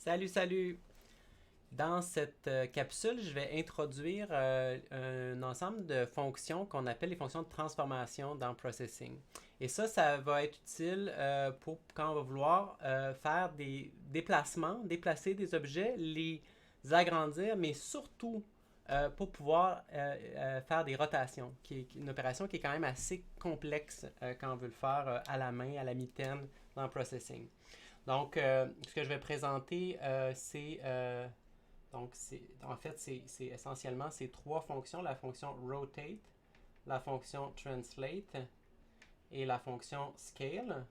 Salut, salut! Dans cette capsule, je vais introduire un ensemble de fonctions qu'on appelle les fonctions de transformation dans Processing. Et ça va être utile pour quand on va vouloir faire des déplacements, déplacer des objets, les agrandir, mais surtout pour pouvoir faire des rotations, qui est une opération qui est quand même assez complexe quand on veut le faire à la main, à la mitaine dans Processing. Donc, ce que je vais présenter, c'est essentiellement ces trois fonctions, la fonction rotate, la fonction translate et la fonction scale,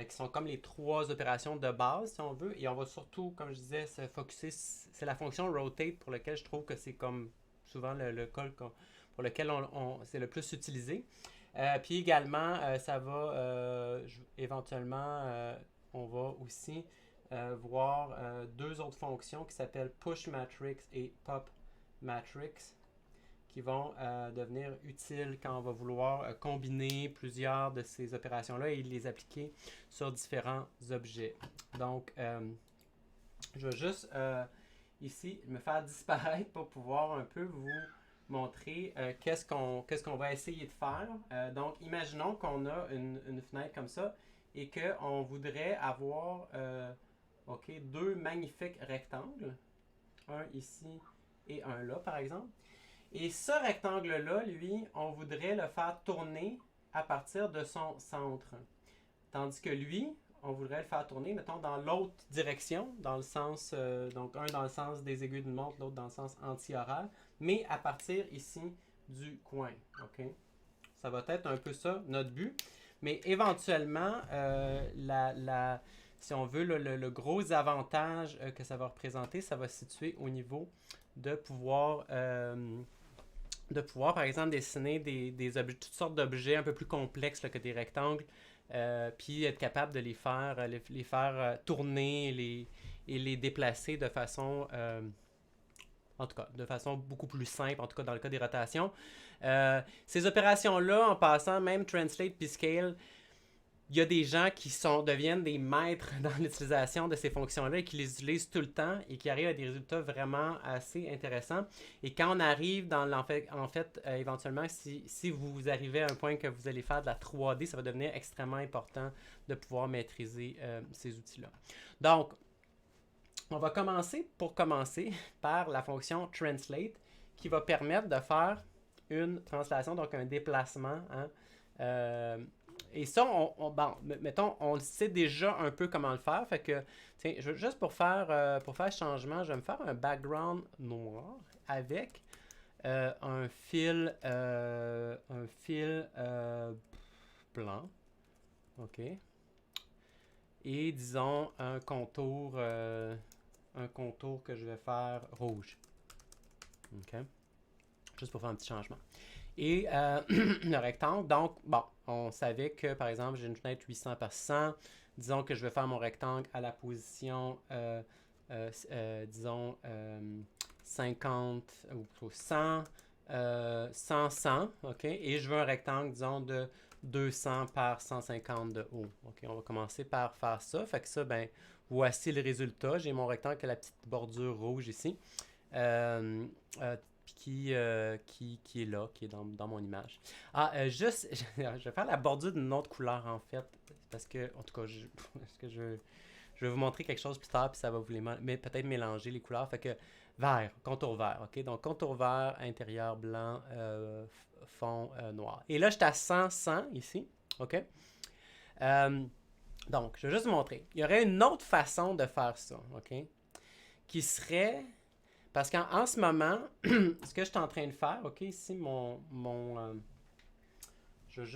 qui sont comme les trois opérations de base, si on veut. Et on va surtout, comme je disais, se focuser, c'est la fonction rotate pour laquelle je trouve que c'est comme souvent le cas pour lequel c'est le plus utilisé. Puis également, éventuellement, on va aussi voir deux autres fonctions qui s'appellent push matrix et pop matrix qui vont devenir utiles quand on va vouloir combiner plusieurs de ces opérations-là et les appliquer sur différents objets. Donc, je vais juste ici me faire disparaître pour pouvoir un peu vous montrer qu'est-ce qu'on va essayer de faire. Donc, imaginons qu'on a une fenêtre comme ça et qu'on voudrait avoir deux magnifiques rectangles, un ici et un là, par exemple. Et ce rectangle-là, lui, on voudrait le faire tourner à partir de son centre. Tandis que lui, on voudrait le faire tourner, mettons, dans l'autre direction, dans le sens, donc un dans le sens des aiguilles d'une montre, l'autre dans le sens anti-horaire, mais à partir ici du coin. OK? Ça va être un peu ça, notre but. Mais éventuellement, si on veut, le gros avantage que ça va représenter, ça va se situer au niveau de pouvoir, par exemple, dessiner des objets, toutes sortes d'objets un peu plus complexes là, que des rectangles, puis être capable de les faire tourner et les déplacer de façon en tout cas, de façon beaucoup plus simple, en tout cas dans le cas des rotations. Ces opérations-là, en passant, même Translate puis Scale, il y a des gens qui deviennent des maîtres dans l'utilisation de ces fonctions-là et qui les utilisent tout le temps et qui arrivent à des résultats vraiment assez intéressants. Et quand on arrive éventuellement, si vous arrivez à un point que vous allez faire de la 3D, ça va devenir extrêmement important de pouvoir maîtriser ces outils-là. Donc, on va commencer par la fonction translate qui va permettre de faire une translation, donc un déplacement. Et ça, mettons, on le sait déjà un peu comment le faire. Fait que, tiens, juste pour faire ce changement, je vais me faire un background noir avec un fil blanc. OK. Et disons un contour que je vais faire rouge. OK? Juste pour faire un petit changement. Et le rectangle, donc, bon, on savait que, par exemple, j'ai une fenêtre 800 par 100. Disons que je vais faire mon rectangle à la position, disons, 50 ou 100, 100, 100, OK? Et je veux un rectangle, disons, de 200 par 150 de haut. OK, on va commencer par faire ça. Fait que ça, ben, voici le résultat. J'ai mon rectangle qui a la petite bordure rouge ici. Qui est là, qui est dans mon image. Juste, je vais faire la bordure d'une autre couleur, en fait, parce que, en tout cas, je vais vous montrer quelque chose plus tard, puis ça va vous peut-être mélanger les couleurs. Fait que vert, contour vert, OK? Donc, contour vert, intérieur blanc, fond noir. Et là, je suis à 100, 100 ici, OK? Donc, je vais juste vous montrer. Il y aurait une autre façon de faire ça, OK? Qui serait... Parce qu'en ce moment, ce que je suis en train de faire, OK, ici, je vais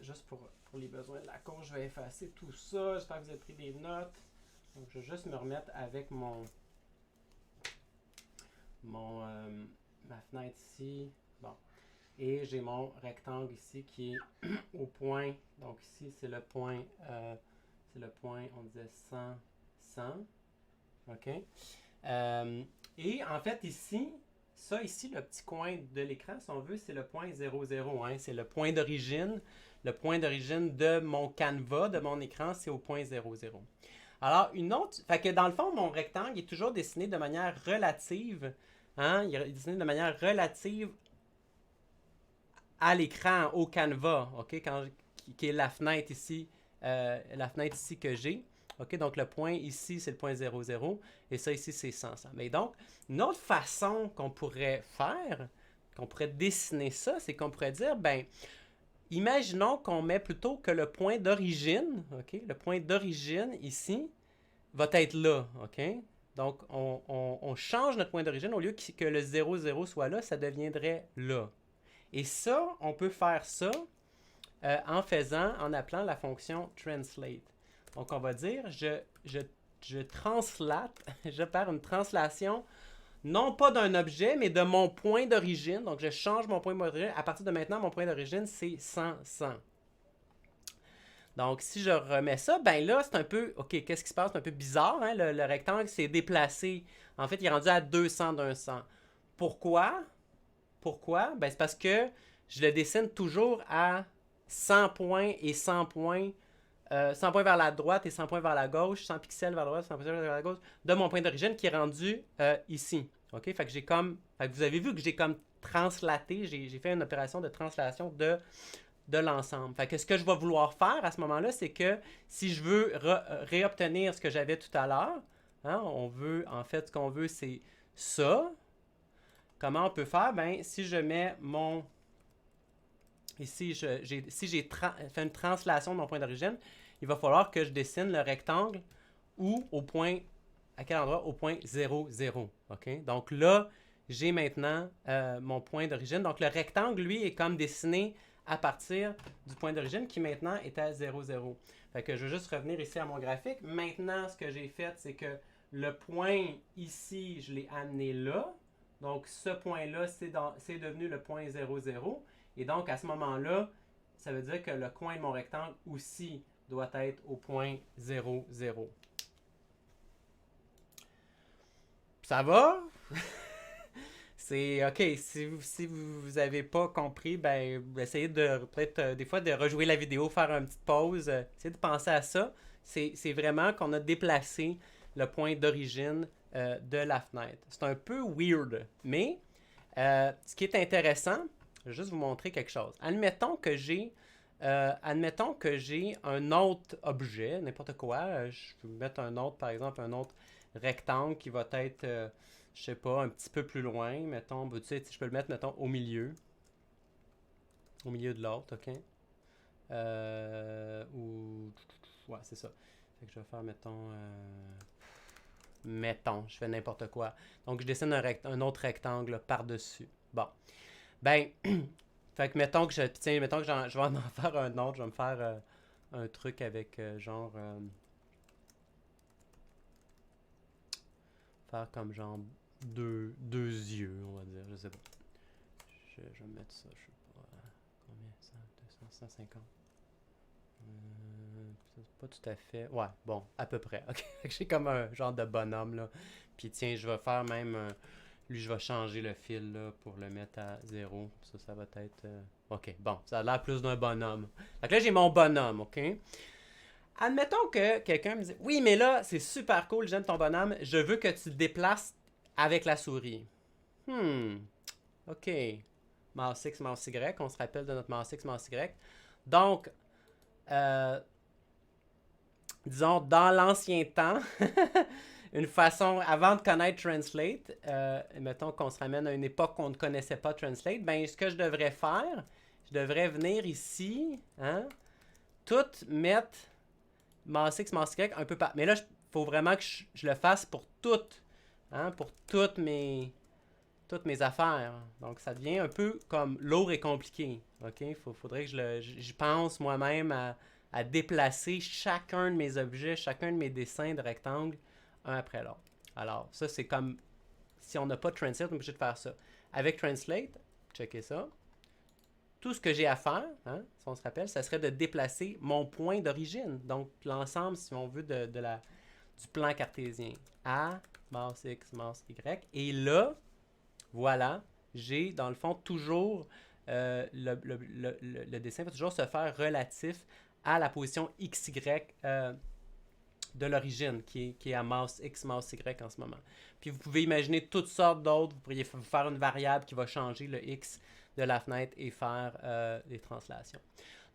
juste pour les besoins de la course, je vais effacer tout ça. J'espère que vous avez pris des notes. Donc, je vais juste me remettre avec ma fenêtre ici. Bon. Et j'ai mon rectangle ici qui est au point. Donc, ici, c'est le point, on disait 100, 100. OK? Et en fait, ici, le petit coin de l'écran, si on veut, c'est le point 00. Hein? C'est le point d'origine. Le point d'origine de mon canevas, de mon écran, c'est au point 00. Alors, une autre... Fait que dans le fond, mon rectangle est toujours dessiné de manière relative. Hein? Il est dessiné de manière relative à l'écran, au canevas, OK? Qui est la fenêtre ici que j'ai. OK? Donc, le point ici, c'est le point 0, 0. Et ça, ici, c'est 100, 100. Mais donc, une autre façon qu'on pourrait faire, qu'on pourrait dessiner ça, c'est qu'on pourrait dire, ben, imaginons qu'on met plutôt que le point d'origine, OK? Le point d'origine ici va être là, OK? Donc, on change notre point d'origine. Au lieu que le 0, 0 soit là, ça deviendrait là. Et ça, on peut faire ça en appelant la fonction translate. Donc, on va dire, je translate, je perds une translation, non pas d'un objet, mais de mon point d'origine. Donc, je change mon point d'origine. À partir de maintenant, mon point d'origine, c'est 100, 100. Donc, si je remets ça, ben là, c'est un peu... OK, qu'est-ce qui se passe? C'est un peu bizarre, hein? Le rectangle s'est déplacé. En fait, il est rendu à 200 d'un 100. Pourquoi? Pourquoi? Ben, c'est parce que je le dessine toujours à 100 points et 100 points. 100 points vers la droite et 100 points vers la gauche, 100 pixels vers la droite, 100 pixels vers la gauche, de mon point d'origine qui est rendu ici. OK? Fait que j'ai comme... Fait que vous avez vu que j'ai comme translaté, j'ai fait une opération de translation de l'ensemble. Fait que ce que je vais vouloir faire à ce moment-là, c'est que si je veux réobtenir ce que j'avais tout à l'heure, hein, en fait, ce qu'on veut, c'est ça. Comment on peut faire? Ben, si je mets mon... Ici, si j'ai fait une translation de mon point d'origine, il va falloir que je dessine le rectangle ou au point... À quel endroit? Au point 0, 0. OK? Donc là, j'ai maintenant mon point d'origine. Donc le rectangle, lui, est comme dessiné à partir du point d'origine qui maintenant est à 0, 0. Fait que je vais juste revenir ici à mon graphique. Maintenant, ce que j'ai fait, c'est que le point ici, je l'ai amené là. Donc ce point-là, c'est devenu le point 0, 0. Et donc à ce moment-là, ça veut dire que le coin de mon rectangle aussi doit être au point 0, 0. Ça va? C'est OK. Si vous n'avez pas compris, ben essayez de peut-être des fois de rejouer la vidéo, faire une petite pause, essayez de penser à ça. C'est vraiment qu'on a déplacé le point d'origine de la fenêtre. C'est un peu weird, mais ce qui est intéressant, je vais juste vous montrer quelque chose. Admettons que j'ai un autre objet, n'importe quoi. Je vais mettre un autre, par exemple, un autre rectangle qui va être, je sais pas, un petit peu plus loin. Mettons, tu sais, je peux le mettre, mettons, au milieu de l'autre, OK? Ou... Ouais, c'est ça. Fait que je vais faire, mettons, je fais n'importe quoi. Donc, je dessine un autre rectangle par-dessus. Bon. Ben, fait que mettons que je vais en faire un autre. Je vais me faire un truc avec faire comme genre deux yeux, on va dire. Je sais pas. Je vais mettre ça, je sais pas. Combien? 100, 200, 150. Pas tout à fait. Ouais, bon, à peu près. Ok. J'ai comme un genre de bonhomme là. Puis tiens, je vais faire même lui, je vais changer le fil là, pour le mettre à 0. Ça va être... OK, bon, ça a l'air plus d'un bonhomme. Donc là, j'ai mon bonhomme, OK? Admettons que quelqu'un me dit « Oui, mais là, c'est super cool, j'aime ton bonhomme, je veux que tu te déplaces avec la souris. » OK. Mouse X, Mouse Y, on se rappelle de notre Mouse X, Mouse Y. Donc, disons, dans l'ancien temps, une façon, avant de connaître Translate, mettons qu'on se ramène à une époque qu'on ne connaissait pas Translate, ben ce que je devrais faire, je devrais venir ici, hein, tout mettre Mouse X, Mouse Y un peu par... Mais là, il faut vraiment que je le fasse pour toutes, hein, pour toutes mes affaires. Donc, ça devient un peu comme lourd et compliqué. OK? Faudrait que j'y pense moi-même à déplacer chacun de mes objets, chacun de mes dessins de rectangle, un après l'autre. Alors, ça, c'est comme si on n'a pas de Translate, on est obligé de faire ça. Avec Translate, checkez ça. Tout ce que j'ai à faire, hein, si on se rappelle, ça serait de déplacer mon point d'origine. Donc, l'ensemble, si on veut, du plan cartésien. A, Mouse X, Mouse Y. Et là, voilà, j'ai dans le fond toujours le dessin va toujours se faire relatif à la position XY de l'origine, qui est à masse X, masse Y en ce moment. Puis vous pouvez imaginer toutes sortes d'autres. Vous pourriez faire une variable qui va changer le X de la fenêtre et faire des translations.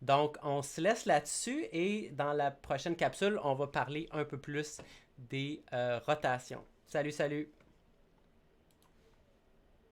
Donc, on se laisse là-dessus et dans la prochaine capsule, on va parler un peu plus des rotations. Salut, salut!